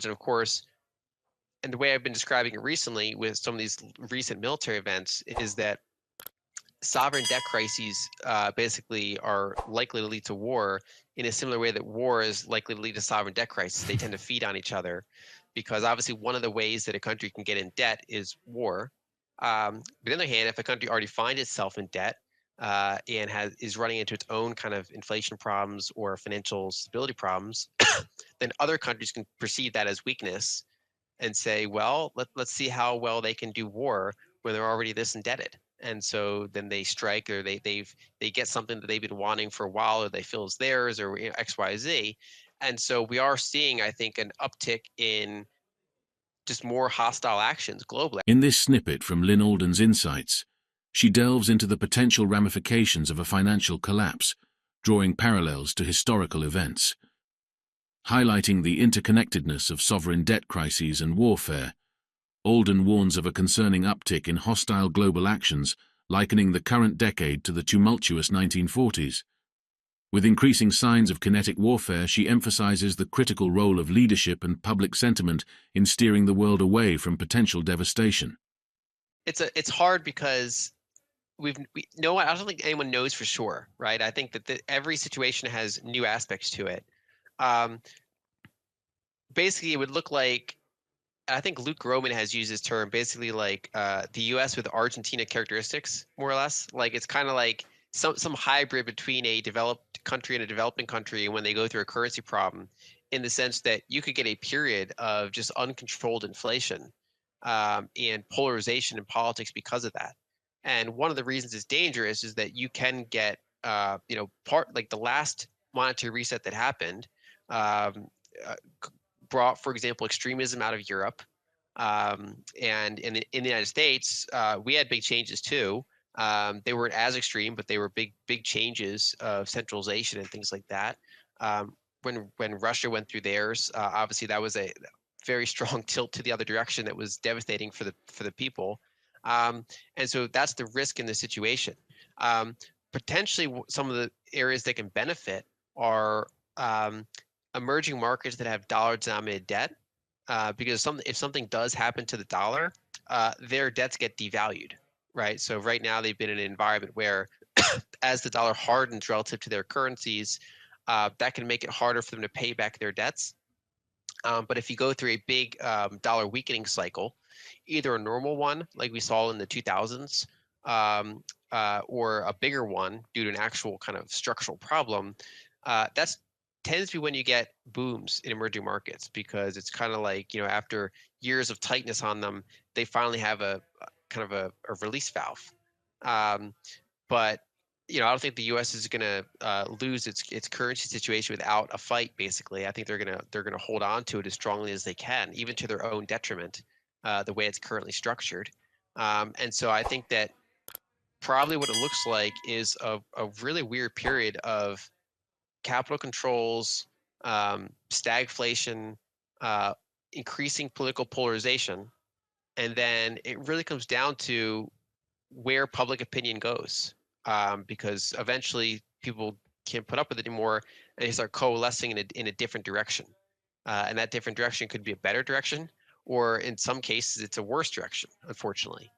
And of course, and the way I've been describing it recently with some of these recent military events is that sovereign debt crises basically are likely to lead to war in a similar way that war is likely to lead to sovereign debt crisis. They tend to feed on each other because obviously one of the ways that a country can get in debt is war. But on the other hand, if a country already finds itself in debt and is running into its own kind of inflation problems or financial stability problems, then other countries can perceive that as weakness and say, well, let's see how well they can do war when they're already this indebted. And so then they strike, or they get something that they've been wanting for a while, or they feel is theirs, or X, Y, Z. And so we are seeing, I think, an uptick in just more hostile actions globally. In this snippet from Lyn Alden's Insights, she delves into the potential ramifications of a financial collapse, drawing parallels to historical events. Highlighting the interconnectedness of sovereign debt crises and warfare, Alden warns of a concerning uptick in hostile global actions, likening the current decade to the tumultuous 1940s. With increasing signs of kinetic warfare, she emphasizes the critical role of leadership and public sentiment in steering the world away from potential devastation. It's hard because no, I don't think anyone knows for sure, right? I think that every situation has new aspects to it. Um, Basically, it would look like, I think Luke Groman has used this term, basically like the U.S. with Argentina characteristics, more or less. Like it's kind of like some hybrid between a developed country and a developing country when they go through a currency problem, in the sense that you could get a period of just uncontrolled inflation and polarization in politics because of that. And one of the reasons it's dangerous is that you can get, part like the last monetary reset that happened. Um, uh, Brought, for example, extremism out of Europe. And in the United States, we had big changes too. They weren't as extreme, but they were big changes of centralization and things like that. When Russia went through theirs, obviously that was a very strong tilt to the other direction that was devastating for the people. And so that's the risk in this situation. Um, Potentially, some of the areas that can benefit are emerging markets that have dollar-denominated debt, because if something does happen to the dollar, their debts get devalued, right? So right now they've been in an environment where, as the dollar hardens relative to their currencies, that can make it harder for them to pay back their debts. But if you go through a big dollar weakening cycle, either a normal one like we saw in the 2000s, or a bigger one due to an actual kind of structural problem, that's tends to be when you get booms in emerging markets, because it's kind of like, after years of tightness on them, they finally have a kind of a release valve. Um, but I don't think the U.S. is going to lose its currency situation without a fight. Basically, I think they're gonna hold on to it as strongly as they can, even to their own detriment, the way it's currently structured. And so I think that probably what it looks like is a really weird period of capital controls, stagflation, uh, increasing political polarization, and then it really comes down to where public opinion goes, because eventually people can't put up with it anymore, and they start coalescing in a different direction, and that different direction could be a better direction, or in some cases it's a worse direction. Unfortunately,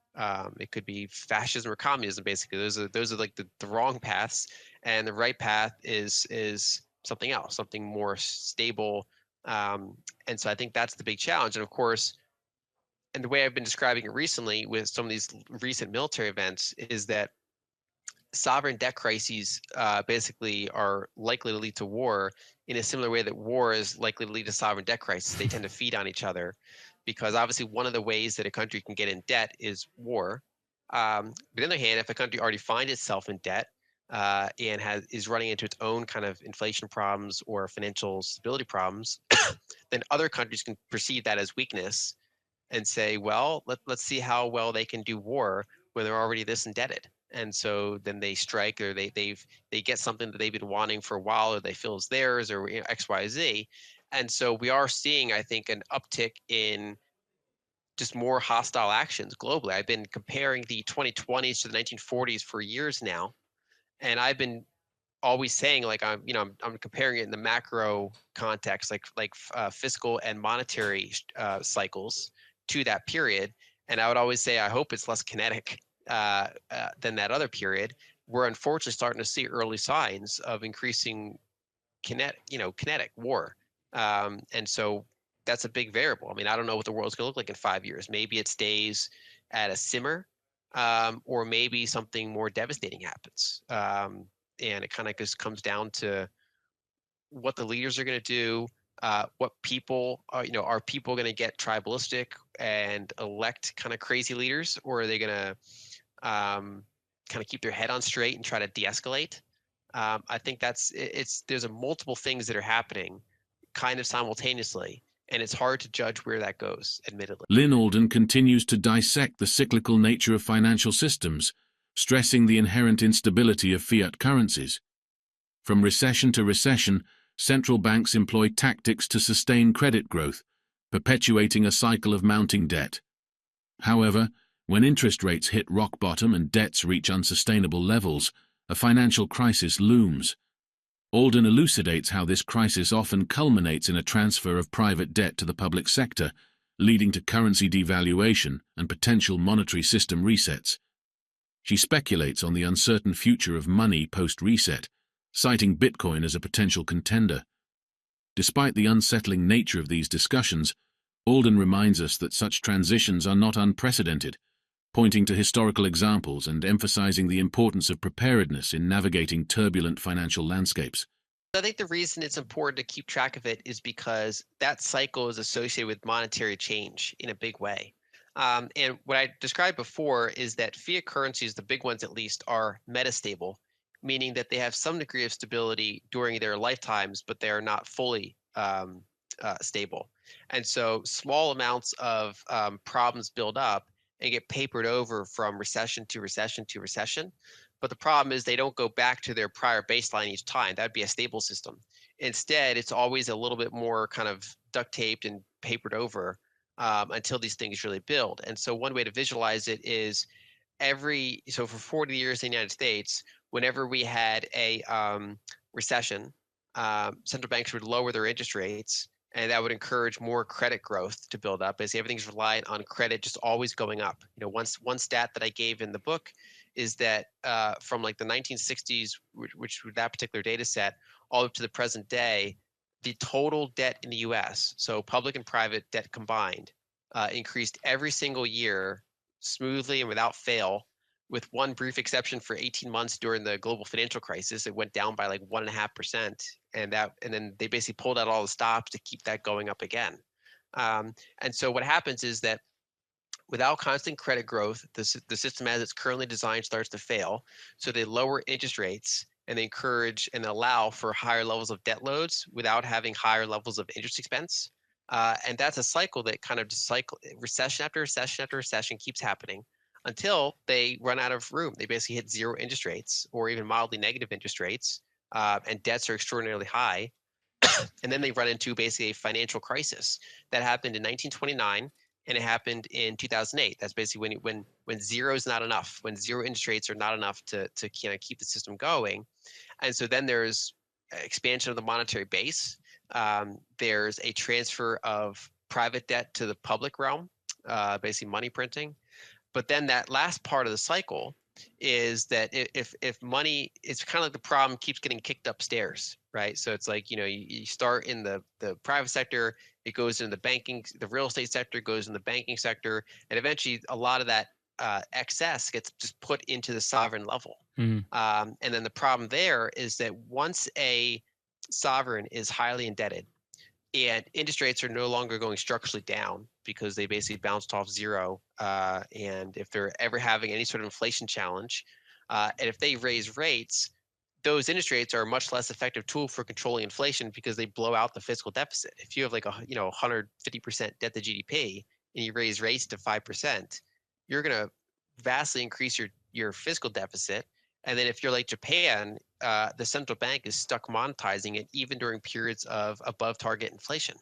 it could be fascism or communism. Basically, those are like the wrong paths, and the right path is something else, something more stable. And so I think that's the big challenge. And of course, and the way I've been describing it recently with some of these recent military events is that sovereign debt crises basically are likely to lead to war in a similar way that war is likely to lead to sovereign debt crisis. They tend to feed on each other because obviously one of the ways that a country can get in debt is war. But on the other hand, if a country already finds itself in debt and is running into its own kind of inflation problems or financial stability problems, then other countries can perceive that as weakness and say, well, let's see how well they can do war when they're already this indebted. And so then they strike, or they get something that they've been wanting for a while, or they feel is theirs, or X, Y, Z. And so we are seeing, I think, an uptick in just more hostile actions globally. I've been comparing the 2020s to the 1940s for years now, and I've been always saying like I'm comparing it in the macro context, like fiscal and monetary cycles to that period, and I would always say I hope it's less kinetic than that other period. We're unfortunately starting to see early signs of increasing kinetic war, and so that's a big variable. I mean, I don't know what the world's going to look like in 5 years. Maybe it stays at a simmer, or maybe something more devastating happens. And it kind of just comes down to what the leaders are going to do, what people are, are people going to get tribalistic and elect kind of crazy leaders, or are they going to kind of keep their head on straight and try to de-escalate? I think there's a multiple things that are happening kind of simultaneously, and it's hard to judge where that goes, admittedly. Lyn Alden continues to dissect the cyclical nature of financial systems, stressing the inherent instability of fiat currencies. From recession to recession, central banks employ tactics to sustain credit growth, perpetuating a cycle of mounting debt. However, when interest rates hit rock bottom and debts reach unsustainable levels, a financial crisis looms. Alden elucidates how this crisis often culminates in a transfer of private debt to the public sector, leading to currency devaluation and potential monetary system resets. She speculates on the uncertain future of money post-reset, citing Bitcoin as a potential contender. Despite the unsettling nature of these discussions, Alden reminds us that such transitions are not unprecedented, pointing to historical examples and emphasizing the importance of preparedness in navigating turbulent financial landscapes. I think the reason it's important to keep track of it is because that cycle is associated with monetary change in a big way. And what I described before is that fiat currencies, the big ones at least, are metastable, meaning that they have some degree of stability during their lifetimes, but they are not fully stable. And so small amounts of problems build up and get papered over from recession to recession to recession. But the problem is they don't go back to their prior baseline each time. That'd be a stable system. Instead, it's always a little bit more kind of duct taped and papered over until these things really build. And so one way to visualize it is so for 40 years in the United States, whenever we had a recession, central banks would lower their interest rates, and that would encourage more credit growth to build up, as everything's reliant on credit just always going up. One stat that I gave in the book is that from like the 1960s, which was that particular data set, all up to the present day, the total debt in the U.S., so public and private debt combined, increased every single year smoothly and without fail, with one brief exception for 18 months during the global financial crisis. It went down by like 1.5%, and then they basically pulled out all the stops to keep that going up again. And so what happens is that without constant credit growth, the system as it's currently designed starts to fail. So they lower interest rates and they encourage and allow for higher levels of debt loads without having higher levels of interest expense. And that's a cycle that kind of just recession after recession after recession keeps happening until they run out of room. They basically hit zero interest rates or even mildly negative interest rates, and debts are extraordinarily high. And then they run into basically a financial crisis that happened in 1929 and it happened in 2008. That's basically when zero is not enough, when zero interest rates are not enough to kind of keep the system going. And so then there's expansion of the monetary base. There's a transfer of private debt to the public realm, basically money printing. But then that last part of the cycle is that if money, it's kind of like the problem keeps getting kicked upstairs, right? So it's like, you start in the private sector, it goes into the banking, the real estate sector goes in the banking sector, and eventually a lot of that excess gets just put into the sovereign level. Mm. And then the problem there is that once a sovereign is highly indebted and interest rates are no longer going structurally down because they basically bounced off zero, and if they're ever having any sort of inflation challenge, and if they raise rates, those interest rates are a much less effective tool for controlling inflation because they blow out the fiscal deficit. If you have like 150% debt to GDP and you raise rates to 5%, you're going to vastly increase your fiscal deficit. And then if you're like Japan, the central bank is stuck monetizing it even during periods of above target inflation.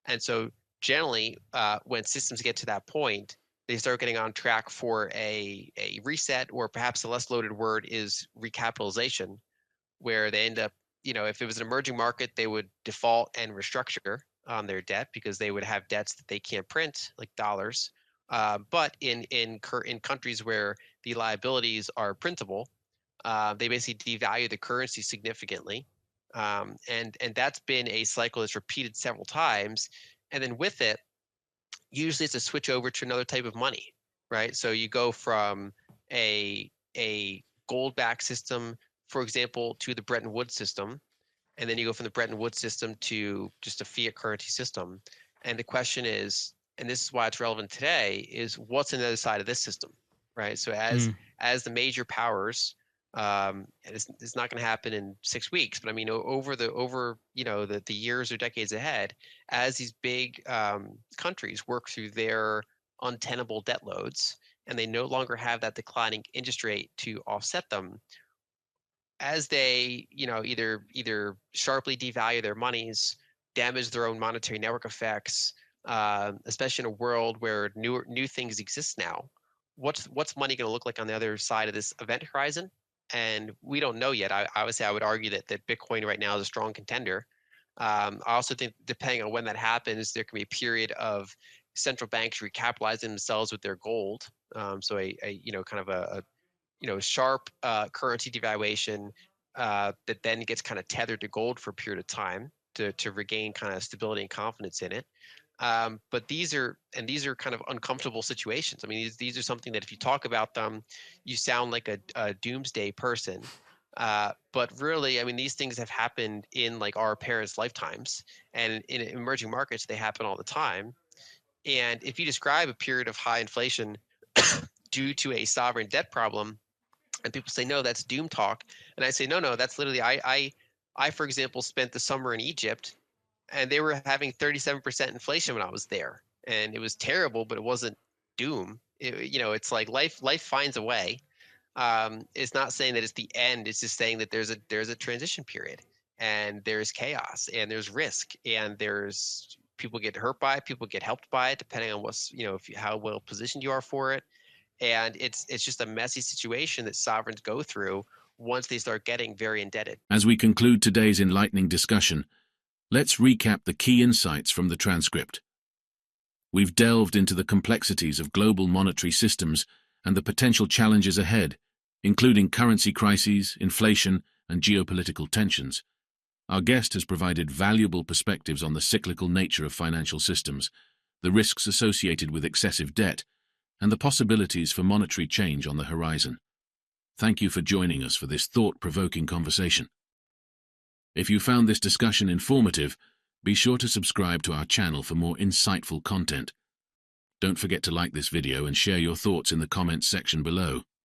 And so generally, when systems get to that point, they start getting on track for a reset, or perhaps a less loaded word is recapitalization, where they end up, if it was an emerging market, they would default and restructure on their debt because they would have debts that they can't print, like dollars. But in countries where the liabilities are printable, they basically devalue the currency significantly, and that's been a cycle that's repeated several times. And then with it, usually it's a switch over to another type of money, right? So you go from a gold-backed system, for example, to the Bretton Woods system, and then you go from the Bretton Woods system to just a fiat currency system. And the question is, and this is why it's relevant today, is what's on the other side of this system, right? So as the major powers, and it's not going to happen in 6 weeks, but I mean over the years or decades ahead, as these big countries work through their untenable debt loads, and they no longer have that declining interest rate to offset them, as they either sharply devalue their monies, damage their own monetary network effects, especially in a world where new things exist now. What's money going to look like on the other side of this event horizon? And we don't know yet. I would say, I would argue that Bitcoin right now is a strong contender. I also think depending on when that happens, there can be a period of central banks recapitalizing themselves with their gold. So a kind of a sharp currency devaluation that then gets kind of tethered to gold for a period of time to regain kind of stability and confidence in it. But these are kind of uncomfortable situations. I mean, these are something that if you talk about them, you sound like a doomsday person. But really, I mean, these things have happened in like our parents' lifetimes, and in emerging markets, they happen all the time. And if you describe a period of high inflation due to a sovereign debt problem, and people say, no, that's doom talk, and I say, no, that's literally, I for example spent the summer in Egypt, and they were having 37% inflation when I was there, and it was terrible, but it wasn't doom. It's like life finds a way. It's not saying that it's the end. It's just saying that there's a transition period, and there's chaos, and there's risk, and there's people get hurt by it, people get helped by it, depending on what's how well positioned you are for it. And it's just a messy situation that sovereigns go through once they start getting very indebted. As we conclude today's enlightening discussion, let's recap the key insights from the transcript. We've delved into the complexities of global monetary systems and the potential challenges ahead, including currency crises, inflation, and geopolitical tensions. Our guest has provided valuable perspectives on the cyclical nature of financial systems, the risks associated with excessive debt, and the possibilities for monetary change on the horizon. Thank you for joining us for this thought-provoking conversation. If you found this discussion informative, be sure to subscribe to our channel for more insightful content. Don't forget to like this video and share your thoughts in the comments section below.